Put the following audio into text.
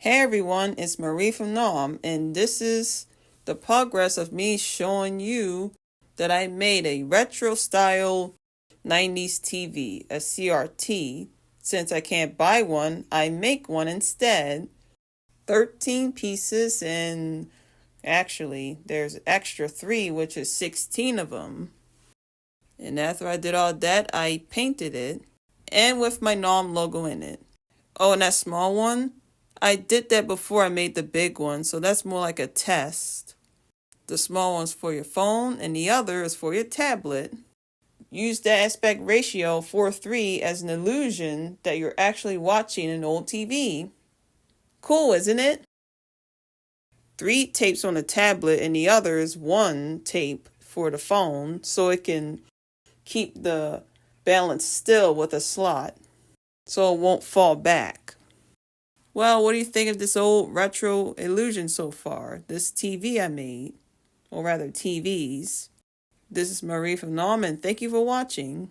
Hey everyone, it's Marie from Nam, and this is the progress of me showing you that I made a retro style 90s TV, a CRT. Since I can't buy one, I make one instead. 13 pieces, and actually, there's extra 3, which is 16 of them. And after I did all that, I painted it, and with my Nam logo in it. Oh, and that small one? I did that before I made the big one, so that's more like a test. The small one's for your phone, and the other is for your tablet. Use the aspect ratio 4:3 as an illusion that you're actually watching an old TV. Cool, isn't it? 3 tapes on the tablet, and the other is 1 tape for the phone, so it can keep the balance still with a slot, so it won't fall back. Well, what do you think of this old retro illusion so far? This TV I made, or rather TVs. This is Marie from Norman. Thank you for watching.